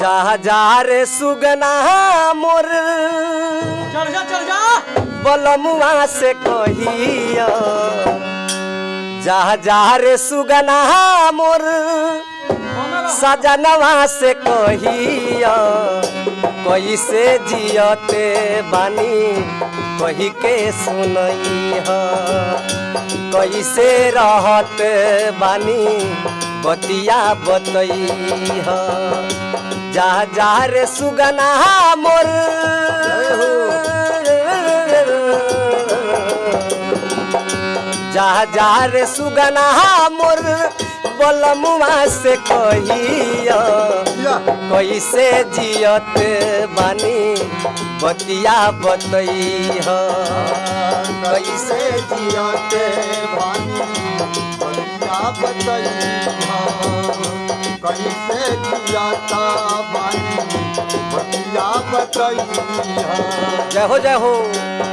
जा जा रे सुगना मोर चढ़ जा बलमुआ से कहिया जा जा रे सुगना मोर सजनवा से कहिया कैसे जियते बानी कही के सुनई कैसे रहते बानी बतिया बतई जा जा रे सुगना मोर जा जा रे सुगना मोर बलमुआ से कहिया कैसे जियत बानी बतिया बतई कैसे जियत बानी बतिया बतई कैसे जियता बानी बतिया बतई जय हो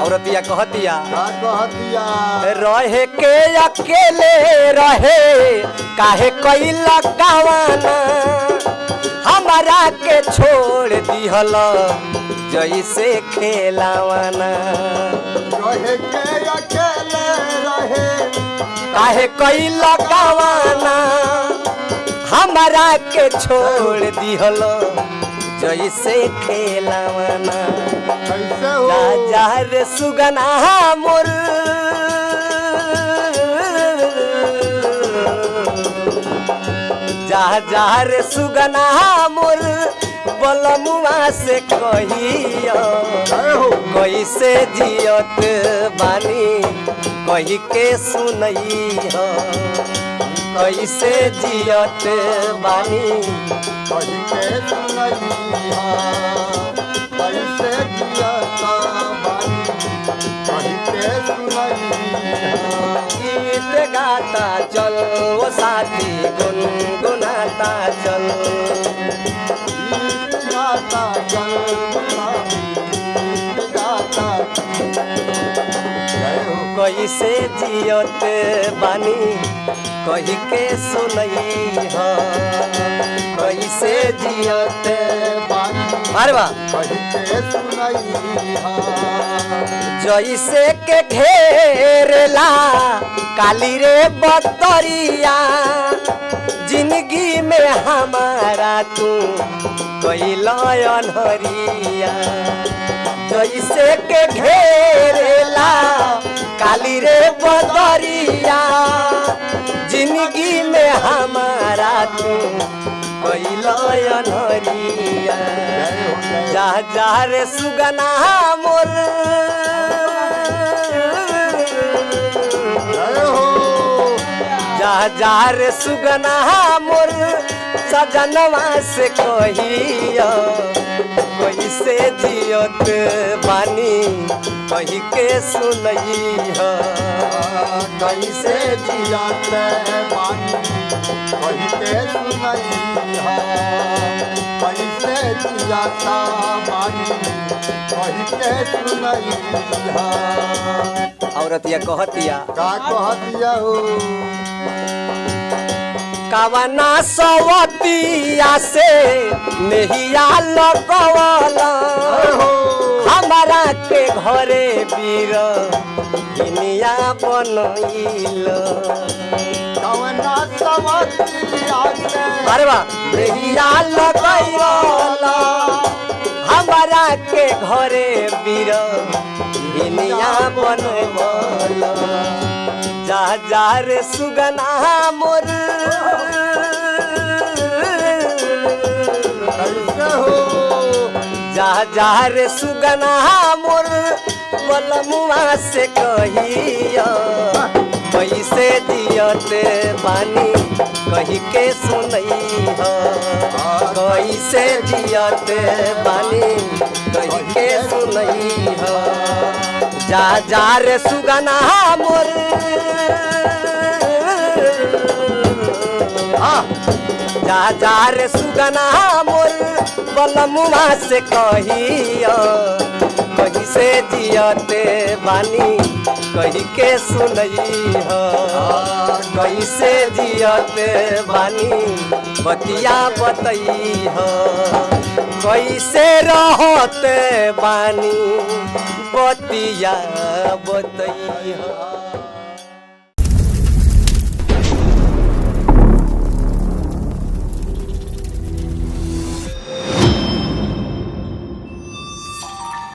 औरतिया कहतिया कहतिया रहे के अकेले रहे काहे कैला गावाना हमारा के छोड़ दिहल जैसे खेलावाना रहे के अकेले रहे काहे कैला गावाना हमारा के छोड़ दिहल जैसे खेलावाना कैसे हो जा रे सुगना मोर जा जा रे सुगना मोर बलमुआ से कहिया कैसे जियत बानी कही के सुनई कैसे जियत बानी कही के सुनई कैसे जियता बानी कही के सुनई गीत गाता चल वो साथी गुनगुनाता चल गीत गाता चल गीत गाता कैसे जियत बानी कही के सुनई कैसे जियत बानी अरे वाह कही के सुनई जैसे के घेरला काली रे बतरिया जिंदगी में हमारा तू कैला अनहरिया जैसे के घेरला काली रे बतरिया जिंदगी में हमारा तू कैला अनहरिया जा जा रे सुगना मोर जा जा रे सुगना मोर सजनवा से कहिया कैसे जियत बानी कही के सुनई कैसे जियत बानी कही के सुनई कैसे जियता बानी कही के सुनई औरतिया कहतिया का कहतिया हो कवना सवतिया से नहिया लगवला हमारा के घरे बीर दुनिया बनैल कवना सवतिया से अरे वाह नहिया लगवला हमारा के घरे बीर दुनिया बनैल जा जा रे सुगना मोर कैसे हो जा जा रे सुगना मोर बलमुआ से कहिया कैसे जियत बानी कही के सुनई कैसे जियत बानी कही के सुनई जा जा रे सुगना मोर जा जा रे सुगना मोर बलमुआ से कहिया कही से जियते बानी कही के सुनई ह कैसे जियत बानी बतिया बतई ह कैसे रहत बानी बतिया बतई ह।